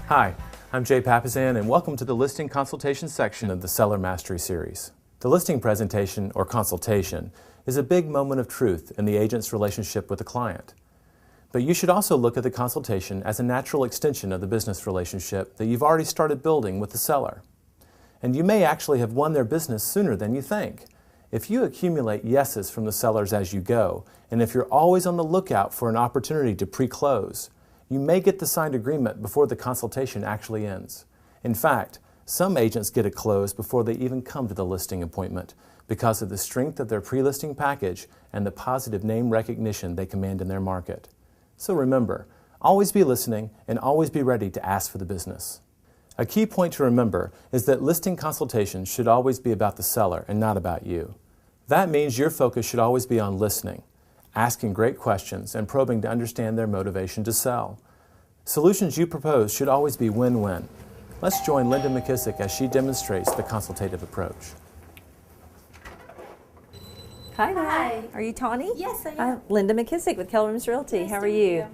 Hi, I'm Jay Papazan, and welcome to the Listing Consultation section of the Seller Mastery Series. The listing presentation, or consultation, is a big moment of truth in the agent's relationship with the client. But you should also look at the consultation as a natural extension of the business relationship that you've already started building with the seller. And you may actually have won their business sooner than you think. If you accumulate yeses from the sellers as you go, and if you're always on the lookout for an opportunity to pre-close, you may get the signed agreement before the consultation actually ends. In fact, some agents get a close before they even come to the listing appointment because of the strength of their pre-listing package and the positive name recognition they command in their market. So remember, always be listening and always be ready to ask for the business. A key point to remember is that listing consultations should always be about the seller and not about you. That means your focus should always be on listening, asking great questions, and probing to understand their motivation to sell. Solutions you propose should always be win-win. Let's join Linda McKissack as she demonstrates the consultative approach. Hi there. Hi. Are you Tawny? Yes, I am. Linda McKissack with Keller Williams Realty. Nice How to are meet you?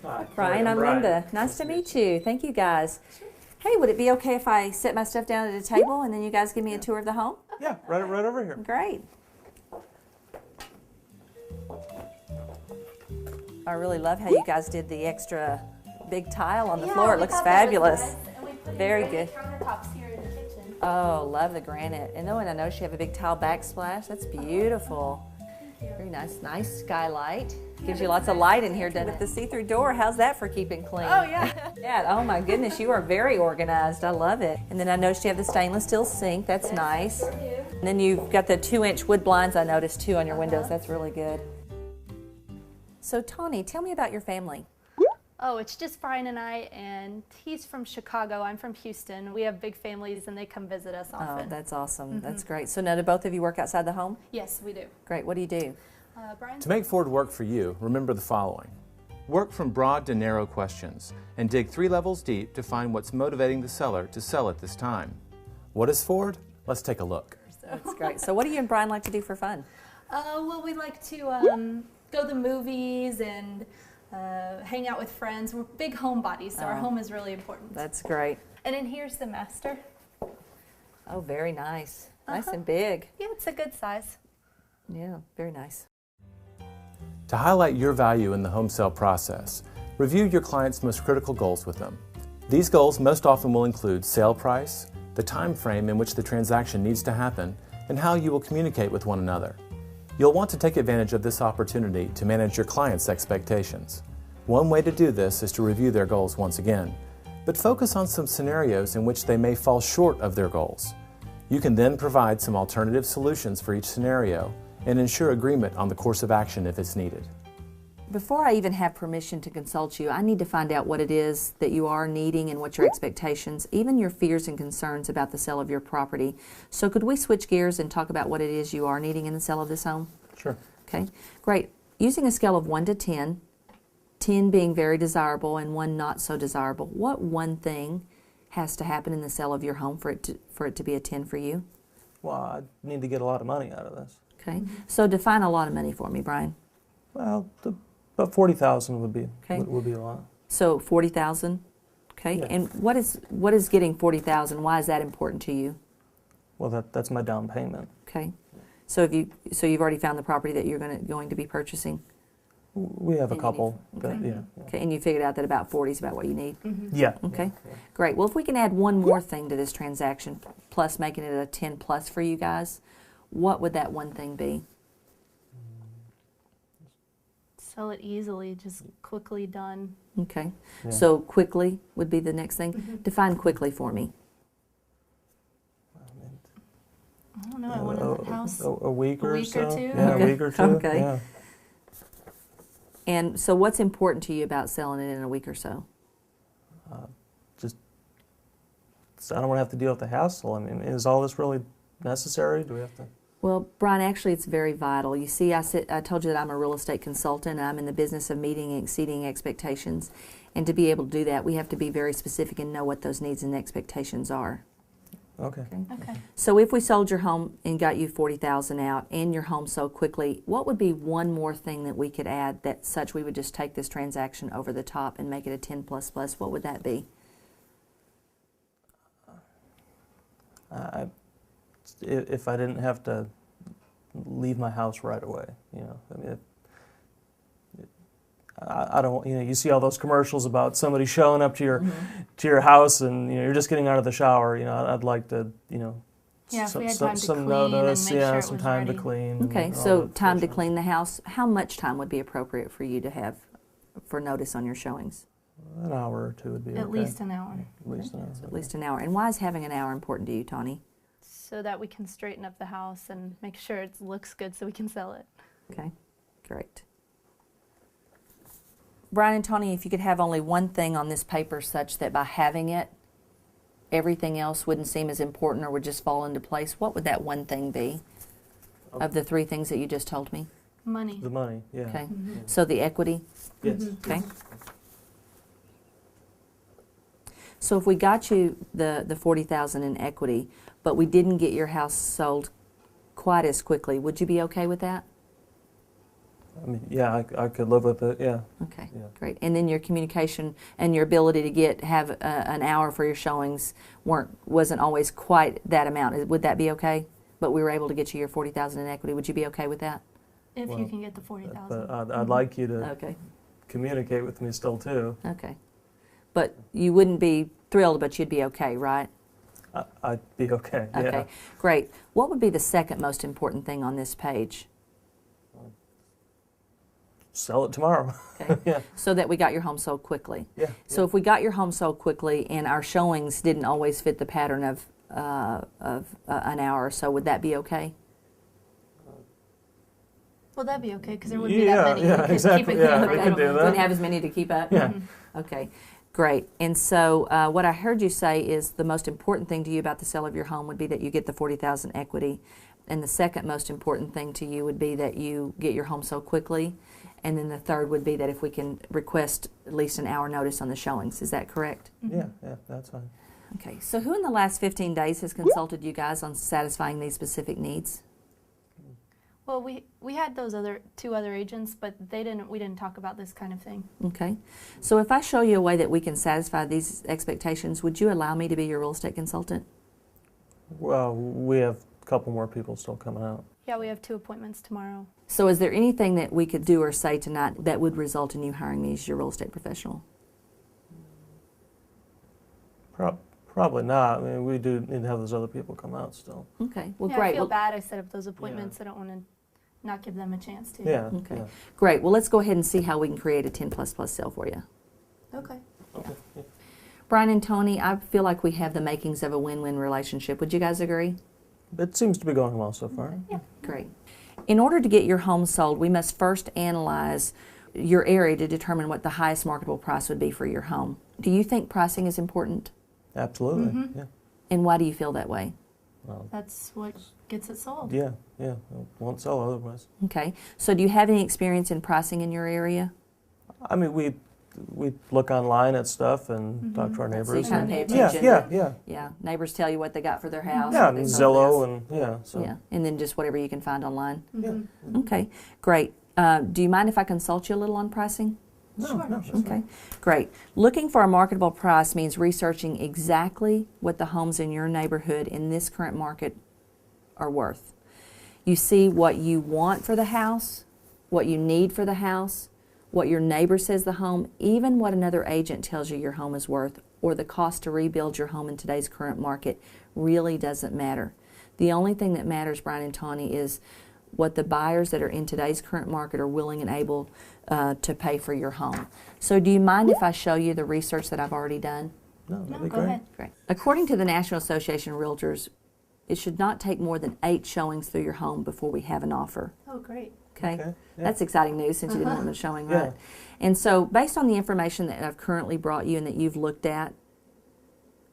Hi, Brian, I'm Linda. Nice to meet you. Thank you, guys. Hey, would it be okay if I set my stuff down at a table and then you guys give me a tour of the home? Yeah, right over here. Great. I really love how you guys did the extra big tile on the floor. It looks fabulous. Nice. And we put Very in good. countertops here in the kitchen. Oh, love the granite. And I know you have a big tile backsplash. That's beautiful. Very nice. Nice skylight. Gives you lots of light in here. Done at the see-through door. How's that for keeping clean? Oh, yeah. Yeah. Oh my goodness, you are very organized. I love it. And then I noticed you have the stainless steel sink. That's nice. And then you've got the 2-inch wood blinds I noticed too on your windows. That's really good. So Tawny, tell me about your family. Oh, it's just Brian and I, and he's from Chicago. I'm from Houston. We have big families, and they come visit us often. Oh, that's awesome. That's great. So now do both of you work outside the home? Yes, we do. Great. What do you do? Brian? To make Ford work for you, remember the following. Work from broad to narrow questions and dig 3 levels deep to find what's motivating the seller to sell at this time. What is Ford? Let's take a look. That's great. So what do you and Brian like to do for fun? Well, we like to go to the movies and hang out with friends. We're big homebodies, so our home is really important. That's great. And then here's the master. Oh, very nice. Nice and big. Yeah, it's a good size. Yeah, very nice. To highlight your value in the home sale process, review your client's most critical goals with them. These goals most often will include sale price, the time frame in which the transaction needs to happen, and how you will communicate with one another. You'll want to take advantage of this opportunity to manage your client's expectations. One way to do this is to review their goals once again, but focus on some scenarios in which they may fall short of their goals. You can then provide some alternative solutions for each scenario and ensure agreement on the course of action if it's needed. Before I even have permission to consult you, I need to find out what it is that you are needing and what your expectations, even your fears and concerns about the sale of your property. So could we switch gears and talk about what it is you are needing in the sale of this home? Sure. Okay, great. Using a scale of 1 to 10, 10 being very desirable and 1 not so desirable, what one thing has to happen in the sale of your home for it to be a 10 for you? Well, I need to get a lot of money out of this. Okay, so define a lot of money for me, Brian. Well, about 40,000 would be Okay. would be a lot. So 40,000. Okay, Yeah. and what is getting 40,000? Why is that important to you? Well, that's my down payment. Okay, so you've already found the property that you're going to be purchasing. We have a And you couple. need- That, okay. yeah. Okay, and you figured out that about 40 is about what you need. Yeah. Okay, great. Well, if we can add one more thing to this transaction, plus making it a 10 plus for you guys, what would that one thing be? Sell it easily, just quickly done. Okay, Yeah. so quickly would be the next thing. Define quickly for me. I don't know. I want a house. A week or week so. or two? Yeah, Okay. a week or two. Okay. Yeah. And so what's important to you about selling it in a week or so? Just I don't want to have to deal with the hassle. I mean, is all this really necessary? Do we have to? Well, Brian, actually it's very vital. You see, I told you that I'm a real estate consultant. I'm in the business of meeting and exceeding expectations. And to be able to do that, we have to be very specific and know what those needs and expectations are. Okay. Okay. So if we sold your home and got you 40,000 out and your home sold quickly, what would be one more thing that we could add that such we would just take this transaction over the top and make it a 10 plus plus? What would that be? I, if I didn't have to leave my house right away, you know, I mean, I don't, you know, you see all those commercials about somebody showing up to your house and, you know, you're just getting out of the shower. You know, I'd like to, you know, Yeah, if we had time to some clean and notice, make yeah, sure it some was time ready. to clean. Okay, and all so that time to stuff. clean the house. How much time would be appropriate for you to have for notice on your showings? An hour or two would be okay. At least an hour. At least an hour. So at least an hour. And why is having an hour important to you, Tawny? So that we can straighten up the house and make sure it looks good so we can sell it. Okay, great. Brian and Tawny, if you could have only one thing on this paper such that by having it, everything else wouldn't seem as important or would just fall into place, what would that one thing be of the three things that you just told me? Money. The money, yeah. Okay, so the equity, Yes. okay? So if we got you the $40,000 in equity, but we didn't get your house sold quite as quickly, would you be okay with that? I mean, yeah, I could live with it, yeah. Okay, Yeah. great. And then your communication and your ability to have an hour for your showings wasn't always quite that amount. Would that be okay? But we were able to get you your $40,000 in equity. Would you be okay with that? If Well, you can get the 40,000. But I'd like you to Okay, communicate with me still too. okay. But you wouldn't be thrilled, but you'd be okay, right? I'd be okay, yeah. Okay, great. What would be the second most important thing on this page? Sell it tomorrow. Okay. Yeah. So that we got your home sold quickly. Yeah. So if we got your home sold quickly and our showings didn't always fit the pattern of an hour or so, would that be okay? Well, that'd be okay because there wouldn't be that many. Yeah, We could exactly. Keep it Yeah, going we for could a do little that. Wouldn't have as many to keep up? Yeah. Okay, great. And so what I heard you say is the most important thing to you about the sale of your home would be that you get the $40,000 equity. And the second most important thing to you would be that you get your home sold quickly. And then the third would be that if we can request at least an hour notice on the showings. Is that correct? Yeah, that's fine. Okay, so who in the last 15 days has consulted you guys on satisfying these specific needs? Well, we had those two other agents, but we didn't talk about this kind of thing. Okay, so if I show you a way that we can satisfy these expectations, would you allow me to be your real estate consultant? Well, we have a couple more people still coming out. Yeah, we have 2 appointments tomorrow. So is there anything that we could do or say tonight that would result in you hiring me as your real estate professional? Probably not. I mean, we do need to have those other people come out still. Okay, well, Yeah, great. I feel Well, bad I set up those appointments. I don't want to not give them a chance to. Yeah. Okay, Yeah. great. Well, let's go ahead and see how we can create a 10++ sale for you. Okay. Okay. Yeah. Brian and Tony, I feel like we have the makings of a win-win relationship. Would you guys agree? It seems to be going well so far. Yeah. Great. In order to get your home sold, we must first analyze your area to determine what the highest marketable price would be for your home. Do you think pricing is important? Absolutely. Yeah. And why do you feel that way? Well, That's what gets it sold. yeah. It won't sell otherwise. Okay. So do you have any experience in pricing in your area? I mean, we look online at stuff and talk to our So you neighbors. kind of pay Yeah, attention. yeah. Yeah. Neighbors tell you what they got for their house. Yeah, what and they sold Zillow this. and yeah. So Yeah. And then just whatever you can find online. yeah. Okay. Great. Do you mind if I consult you a little on pricing? Sure. Okay, great. Looking for a marketable price means researching exactly what the homes in your neighborhood in this current market are worth. You see what you want for the house, what you need for the house, what your neighbor says the home, even what another agent tells you your home is worth, or the cost to rebuild your home in today's current market really doesn't matter. The only thing that matters, Brian and Tawny, is what the buyers that are in today's current market are willing and able to pay for your home. So do you mind if I show you the research that I've already done? No, No, that'd be go great. ahead. Great. According to the National Association of Realtors, it should not take more than 8 showings through your home before we have an offer. Oh, great. Okay? Okay, yeah. That's exciting news since you didn't want the showing, Yeah. right? And so based on the information that I've currently brought you and that you've looked at,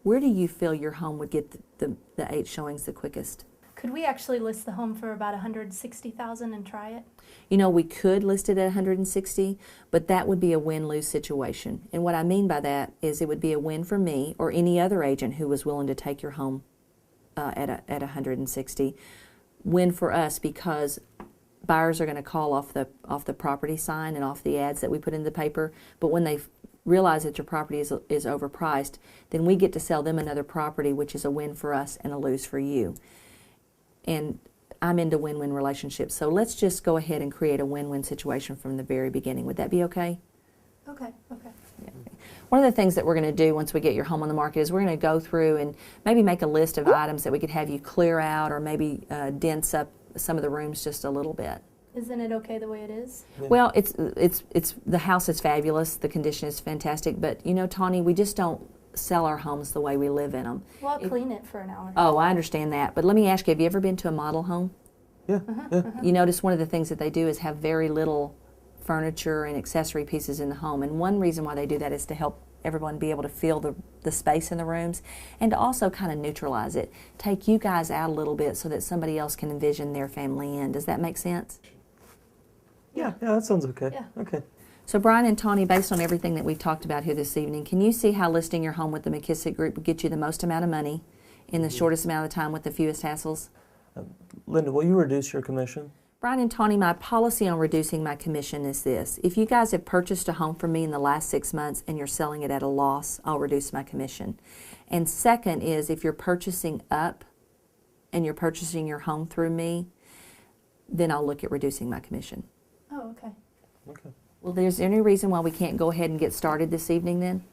where do you feel your home would get the 8 showings the quickest? Could we actually list the home for about $160,000 and try it? You know, we could list it at 160, but that would be a win-lose situation. And what I mean by that is it would be a win for me or any other agent who was willing to take your home at 160. Win for us because buyers are going to call off the property sign and off the ads that we put in the paper. But when they realize that your property is overpriced, then we get to sell them another property, which is a win for us and a lose for you. And I'm into win-win relationships, so let's just go ahead and create a win-win situation from the very beginning. Would that be okay? Okay, okay. Yeah. One of the things that we're going to do once we get your home on the market is we're going to go through and maybe make a list of items that we could have you clear out, or maybe dense up some of the rooms just a little bit. Isn't it okay the way it is? Yeah. Well, it's the house is fabulous, the condition is fantastic, but you know, Tawny, we just don't sell our homes the way we live in them. Well, I'll clean it for an hour. Oh, I understand that, but let me ask you, have you ever been to a model home? Yeah, yeah. You notice one of the things that they do is have very little furniture and accessory pieces in the home, and one reason why they do that is to help everyone be able to feel the space in the rooms, and to also kind of neutralize it, take you guys out a little bit so that somebody else can envision their family in. Does that make sense? Yeah, that sounds okay. Yeah. Okay. So Brian and Tawny, based on everything that we've talked about here this evening, can you see how listing your home with the McKissack Group would get you the most amount of money in the shortest amount of time with the fewest hassles? Linda, will you reduce your commission? Brian and Tawny, my policy on reducing my commission is this. If you guys have purchased a home from me in the last 6 months and you're selling it at a loss, I'll reduce my commission. And second is, if you're purchasing up and you're purchasing your home through me, then I'll look at reducing my commission. Oh, okay. Okay. Well, there's any reason why we can't go ahead and get started this evening then?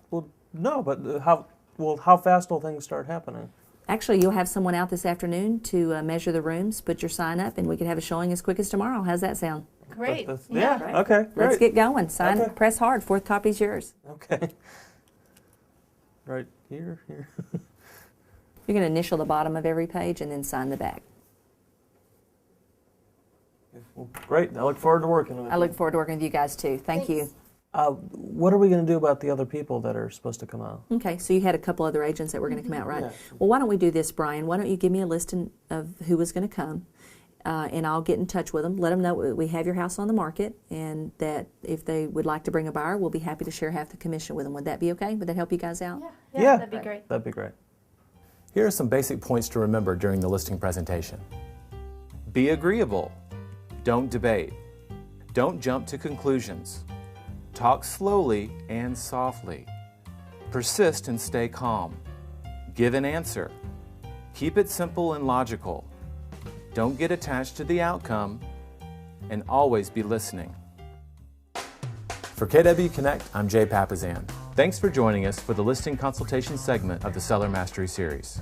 Well, no, but how fast will things start happening? Actually, you'll have someone out this afternoon to measure the rooms, put your sign up, and we could have a showing as quick as tomorrow. How's that sound? Great. Yeah. Right. Okay. Great. Let's get going. Sign, Okay. press hard. Fourth copy's yours. Okay. Right here. You're going to initial the bottom of every page and then sign the back. Well, great. I look forward to working with you. I look forward to working with you guys too. Thank you. Thanks. What are we going to do about the other people that are supposed to come out? Okay, so you had a couple other agents that were going to come out, right? Yeah. Well, why don't we do this, Brian? Why don't you give me a list of who was going to come, and I'll get in touch with them, let them know we have your house on the market, and that if they would like to bring a buyer, we'll be happy to share half the commission with them. Would that be okay? Would that help you guys out? Yeah, that'd be great. That'd be great. Here are some basic points to remember during the listing presentation. Be agreeable. Don't debate. Don't jump to conclusions. Talk slowly and softly. Persist and stay calm. Give an answer. Keep it simple and logical. Don't get attached to the outcome, and always be listening. For KW Connect, I'm Jay Papazan. Thanks for joining us for the Listing Consultation segment of the Seller Mastery Series.